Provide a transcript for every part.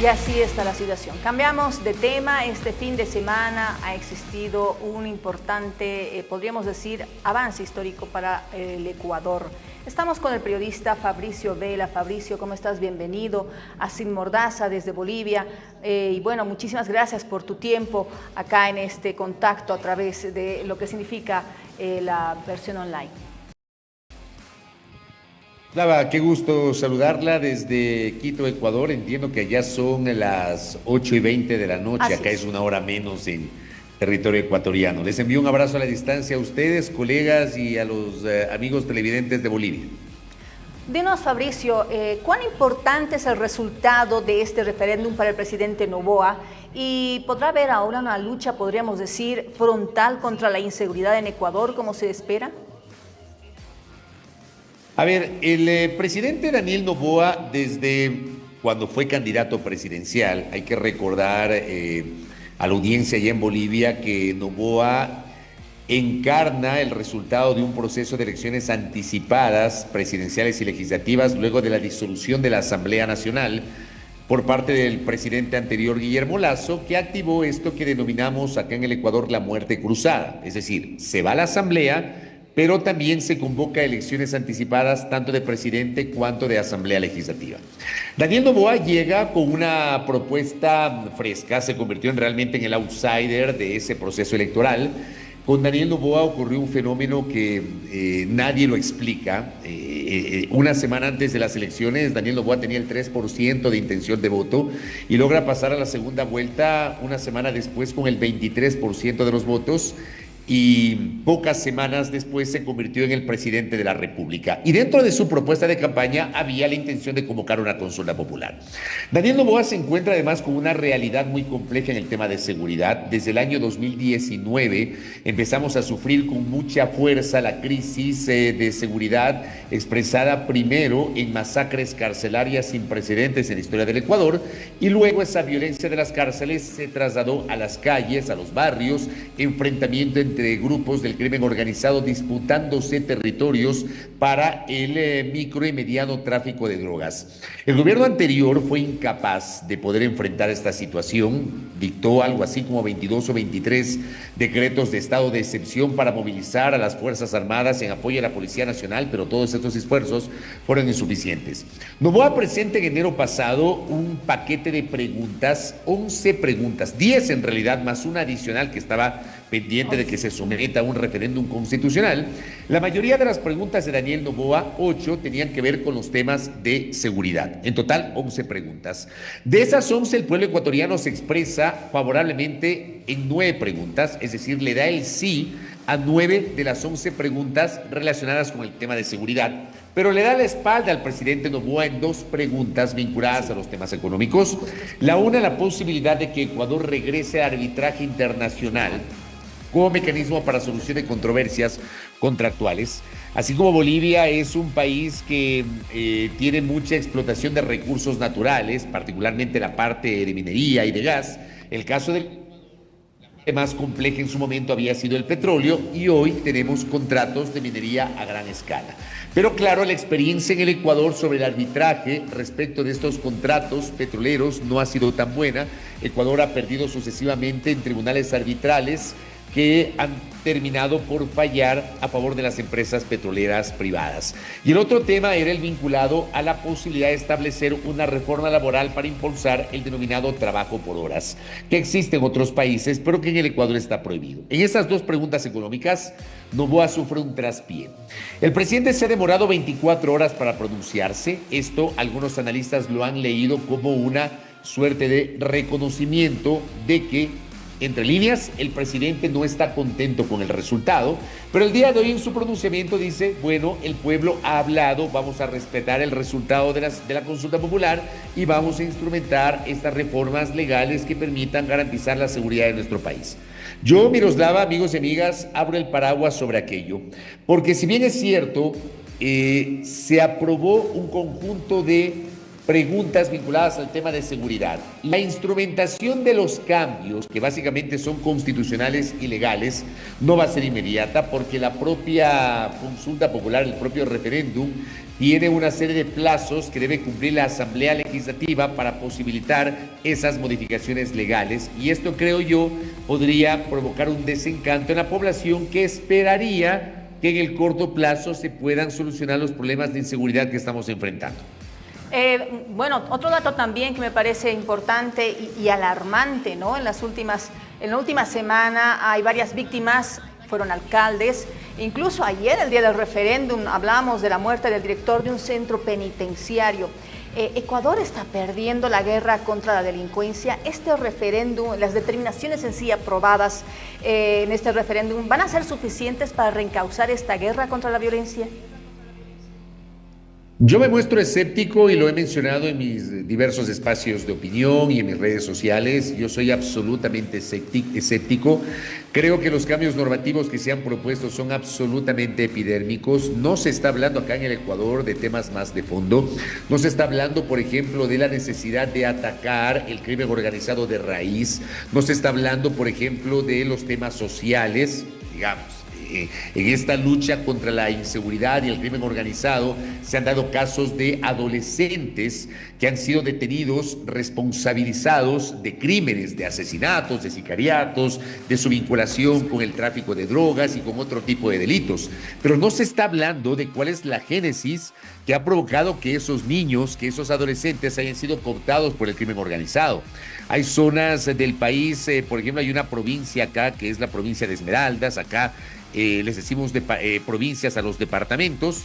Y así está la situación. Cambiamos de tema. Este fin de semana ha existido un importante, podríamos decir, avance histórico para el Ecuador. Estamos con el periodista Fabricio Vela. Fabricio, ¿cómo estás? Bienvenido a Sin Mordaza desde Bolivia. Y bueno, muchísimas gracias por tu tiempo acá en este contacto a través de lo que significa la versión online. Slava, qué gusto saludarla desde Quito, Ecuador. Entiendo que allá son las 8:20 de la noche, Así acá es. es una hora menos en territorio ecuatoriano. Les envío un abrazo a la distancia a ustedes, colegas y a los amigos televidentes de Bolivia. Dinos, Fabricio, ¿cuán importante es el resultado de este referéndum para el presidente Noboa? ¿Y podrá haber ahora una lucha, podríamos decir, frontal contra la inseguridad en Ecuador, como se espera? A ver, el presidente Daniel Noboa, desde cuando fue candidato presidencial, hay que recordar a la audiencia allá en Bolivia que Noboa encarna el resultado de un proceso de elecciones anticipadas, presidenciales y legislativas, luego de la disolución de la Asamblea Nacional por parte del presidente anterior, Guillermo Lasso, que activó esto que denominamos acá en el Ecuador la muerte cruzada. Es decir, se va a la Asamblea, pero también se convoca a elecciones anticipadas tanto de presidente cuanto de Asamblea Legislativa. Daniel Noboa llega con una propuesta fresca, se convirtió realmente en el outsider de ese proceso electoral. Con Daniel Noboa ocurrió un fenómeno que nadie lo explica. Una semana antes de las elecciones, Daniel Noboa tenía el 3% de intención de voto y logra pasar a la segunda vuelta una semana después con el 23% de los votos, y pocas semanas después se convirtió en el presidente de la República. Y dentro de su propuesta de campaña había la intención de convocar una consulta popular. Daniel Noboa se encuentra además con una realidad muy compleja en el tema de seguridad. Desde el año 2019 empezamos a sufrir con mucha fuerza la crisis de seguridad expresada primero en masacres carcelarias sin precedentes en la historia del Ecuador, y luego esa violencia de las cárceles se trasladó a las calles, a los barrios, enfrentamiento entre grupos del crimen organizado disputándose territorios para el micro y mediano tráfico de drogas. El gobierno anterior fue incapaz de poder enfrentar esta situación, dictó algo así como 22 o 23 decretos de estado de excepción para movilizar a las Fuerzas Armadas en apoyo a la Policía Nacional, pero todos estos esfuerzos fueron insuficientes. Noboa presenta en enero pasado un paquete de preguntas, 11 preguntas, 10 en realidad, más una adicional que estaba pendiente de que se someta a un referéndum constitucional. La mayoría de las preguntas de Daniel Noboa, 8, tenían que ver con los temas de seguridad. En total, 11 preguntas. De esas 11, el pueblo ecuatoriano se expresa favorablemente en 9 preguntas, es decir, le da el sí a 9 de las 11 preguntas relacionadas con el tema de seguridad, pero le da la espalda al presidente Noboa en 2 preguntas vinculadas a los temas económicos. La una, la posibilidad de que Ecuador regrese a arbitraje internacional como mecanismo para solución de controversias contractuales. Así como Bolivia es un país que tiene mucha explotación de recursos naturales, particularmente la parte de minería y de gas, el caso del más compleja en su momento había sido el petróleo, y hoy tenemos contratos de minería a gran escala. Pero claro, la experiencia en el Ecuador sobre el arbitraje respecto de estos contratos petroleros no ha sido tan buena. Ecuador ha perdido sucesivamente en tribunales arbitrales que han terminado por fallar a favor de las empresas petroleras privadas. Y el otro tema era el vinculado a la posibilidad de establecer una reforma laboral para impulsar el denominado trabajo por horas, que existe en otros países, pero que en el Ecuador está prohibido. En esas 2 preguntas económicas, Noboa sufre un traspié. El presidente se ha demorado 24 horas para pronunciarse. Esto algunos analistas lo han leído como una suerte de reconocimiento de que, entre líneas, el presidente no está contento con el resultado, pero el día de hoy en su pronunciamiento dice, bueno, el pueblo ha hablado, vamos a respetar el resultado de la consulta popular y vamos a instrumentar estas reformas legales que permitan garantizar la seguridad de nuestro país. Yo, Miroslava, amigos y amigas, abro el paraguas sobre aquello, porque si bien es cierto, se aprobó un conjunto de preguntas vinculadas al tema de seguridad. La instrumentación de los cambios, que básicamente son constitucionales y legales, no va a ser inmediata porque la propia consulta popular, el propio referéndum, tiene una serie de plazos que debe cumplir la Asamblea Legislativa para posibilitar esas modificaciones legales. Y esto, creo yo, podría provocar un desencanto en la población que esperaría que en el corto plazo se puedan solucionar los problemas de inseguridad que estamos enfrentando. Bueno, otro dato también que me parece importante y alarmante, ¿no? En la última semana hay varias víctimas, fueron alcaldes. Incluso ayer, el día del referéndum, hablamos de la muerte del director de un centro penitenciario. Ecuador está perdiendo la guerra contra la delincuencia. Este referéndum, las determinaciones en sí aprobadas en este referéndum, ¿van a ser suficientes para reencauzar esta guerra contra la violencia? Yo me muestro escéptico y lo he mencionado en mis diversos espacios de opinión y en mis redes sociales. Yo soy absolutamente escéptico. Creo que los cambios normativos que se han propuesto son absolutamente epidérmicos. No se está hablando acá en el Ecuador de temas más de fondo. No se está hablando, por ejemplo, de la necesidad de atacar el crimen organizado de raíz. No se está hablando, por ejemplo, de los temas sociales, digamos. En esta lucha contra la inseguridad y el crimen organizado se han dado casos de adolescentes que han sido detenidos, responsabilizados de crímenes, de asesinatos, de sicariatos, de su vinculación con el tráfico de drogas y con otro tipo de delitos. Pero no se está hablando de cuál es la génesis que ha provocado que esos niños, que esos adolescentes hayan sido cooptados por el crimen organizado. Hay zonas del país, por ejemplo, hay una provincia acá que es la provincia de Esmeraldas, acá les decimos provincias a los departamentos.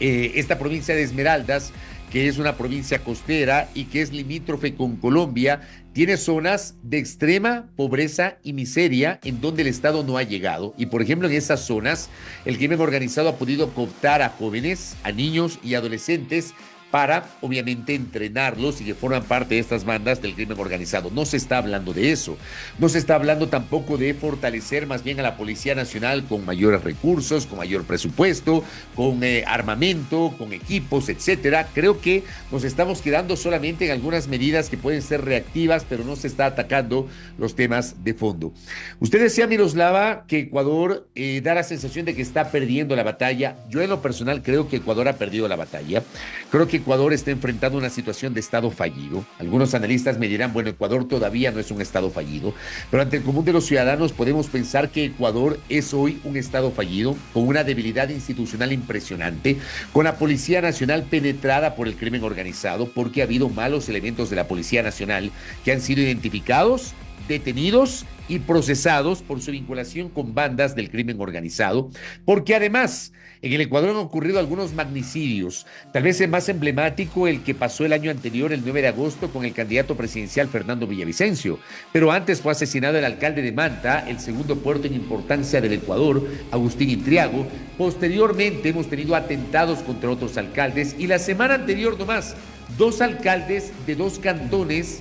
Esta provincia de Esmeraldas, que es una provincia costera y que es limítrofe con Colombia, tiene zonas de extrema pobreza y miseria en donde el Estado no ha llegado. Y por ejemplo, en esas zonas, el crimen organizado ha podido cooptar a jóvenes, a niños y adolescentes para, obviamente, entrenarlos y que forman parte de estas bandas del crimen organizado. No se está hablando de eso. No se está hablando tampoco de fortalecer más bien a la Policía Nacional con mayores recursos, con mayor presupuesto, con armamento, con equipos, etcétera. Creo que nos estamos quedando solamente en algunas medidas que pueden ser reactivas, pero no se está atacando los temas de fondo. Usted decía, Miroslava, que Ecuador da la sensación de que está perdiendo la batalla. Yo en lo personal creo que Ecuador ha perdido la batalla. Creo que Ecuador está enfrentando una situación de Estado fallido. Algunos analistas me dirán, bueno, Ecuador todavía no es un Estado fallido, pero ante el común de los ciudadanos podemos pensar que Ecuador es hoy un Estado fallido, con una debilidad institucional impresionante, con la Policía Nacional penetrada por el crimen organizado, porque ha habido malos elementos de la Policía Nacional que han sido identificados, detenidos y procesados por su vinculación con bandas del crimen organizado, porque además en el Ecuador han ocurrido algunos magnicidios, tal vez el más emblemático el que pasó el año anterior, el 9 de agosto, con el candidato presidencial Fernando Villavicencio, pero antes fue asesinado el alcalde de Manta, el segundo puerto en importancia del Ecuador, Agustín Intriago. Posteriormente hemos tenido atentados contra otros alcaldes y la semana anterior nomás, 2 alcaldes de 2 cantones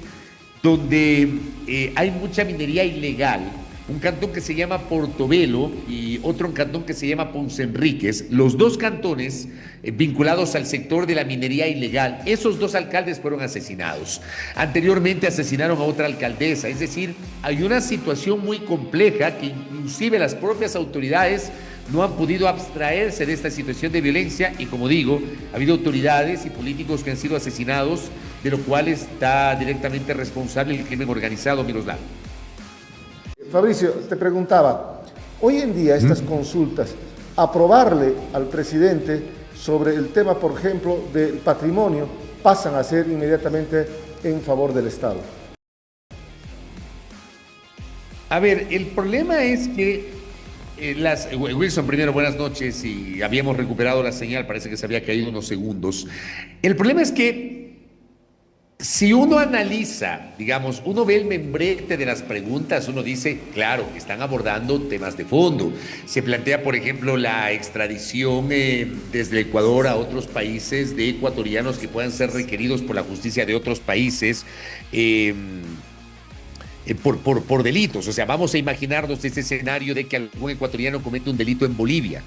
donde hay mucha minería ilegal, un cantón que se llama Portobelo y otro cantón que se llama Ponce Enríquez, los 2 cantones vinculados al sector de la minería ilegal. Esos 2 alcaldes fueron asesinados. Anteriormente asesinaron a otra alcaldesa, es decir, hay una situación muy compleja que inclusive las propias autoridades no han podido abstraerse de esta situación de violencia y, como digo, ha habido autoridades y políticos que han sido asesinados, de lo cual está directamente responsable el crimen organizado, Miroslav. Fabricio, te preguntaba, hoy en día estas consultas, aprobarle al presidente sobre el tema, por ejemplo, del patrimonio, pasan a ser inmediatamente en favor del Estado. A ver, el problema es que Wilson, primero, buenas noches, y habíamos recuperado la señal, parece que se había caído unos segundos. El problema es que si uno analiza, digamos, uno ve el membrete de las preguntas, uno dice, claro, están abordando temas de fondo. Se plantea, por ejemplo, la extradición desde Ecuador a otros países de ecuatorianos que puedan ser requeridos por la justicia de otros países por delitos. O sea, vamos a imaginarnos ese escenario de que algún ecuatoriano comete un delito en Bolivia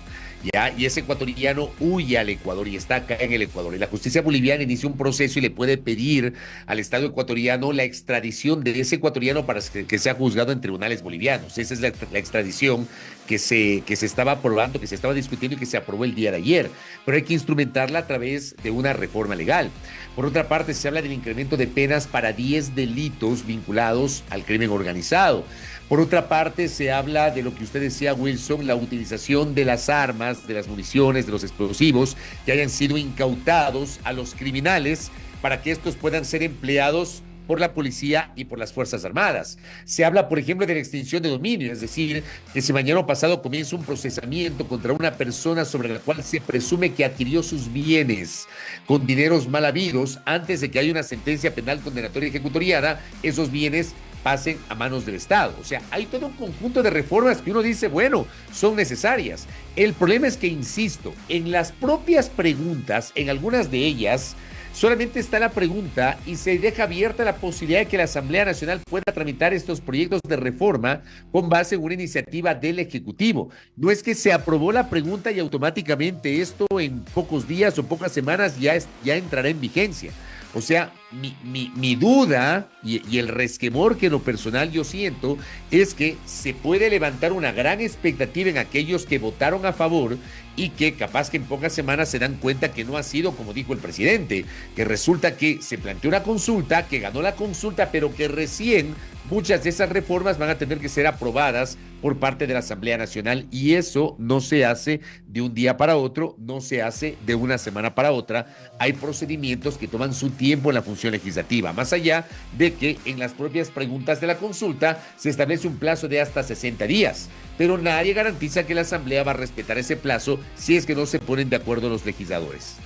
¿ya? Y ese ecuatoriano huye al Ecuador y está acá en el Ecuador. Y la justicia boliviana inicia un proceso y le puede pedir al Estado ecuatoriano la extradición de ese ecuatoriano para que sea juzgado en tribunales bolivianos. Esa es la extradición que se estaba aprobando, que se estaba discutiendo y que se aprobó el día de ayer. Pero hay que instrumentarla a través de una reforma legal. Por otra parte, se habla del incremento de penas para 10 delitos vinculados al crimen organizado. Por otra parte, se habla de lo que usted decía, Wilson, la utilización de las armas, de las municiones, de los explosivos que hayan sido incautados a los criminales para que estos puedan ser empleados por la policía y por las Fuerzas Armadas. Se habla, por ejemplo, de la extinción de dominio, es decir, que si mañana pasado comienza un procesamiento contra una persona sobre la cual se presume que adquirió sus bienes con dineros mal habidos, antes de que haya una sentencia penal condenatoria ejecutoriada, esos bienes pasen a manos del Estado. O sea, hay todo un conjunto de reformas que uno dice, bueno, son necesarias. El problema es que, insisto, en las propias preguntas, en algunas de ellas, solamente está la pregunta y se deja abierta la posibilidad de que la Asamblea Nacional pueda tramitar estos proyectos de reforma con base en una iniciativa del Ejecutivo. No es que se aprobó la pregunta y automáticamente esto en pocos días o pocas semanas ya entrará en vigencia. O sea, mi duda y el resquemor que en lo personal yo siento es que se puede levantar una gran expectativa en aquellos que votaron a favor y que capaz que en pocas semanas se dan cuenta que no ha sido como dijo el presidente, que resulta que se planteó una consulta, que ganó la consulta, pero que recién muchas de esas reformas van a tener que ser aprobadas por parte de la Asamblea Nacional y eso no se hace de un día para otro, no se hace de una semana para otra. Hay procedimientos que toman su tiempo en la función legislativa, más allá de que en las propias preguntas de la consulta se establece un plazo de hasta 60 días, pero nadie garantiza que la Asamblea va a respetar ese plazo si es que no se ponen de acuerdo los legisladores.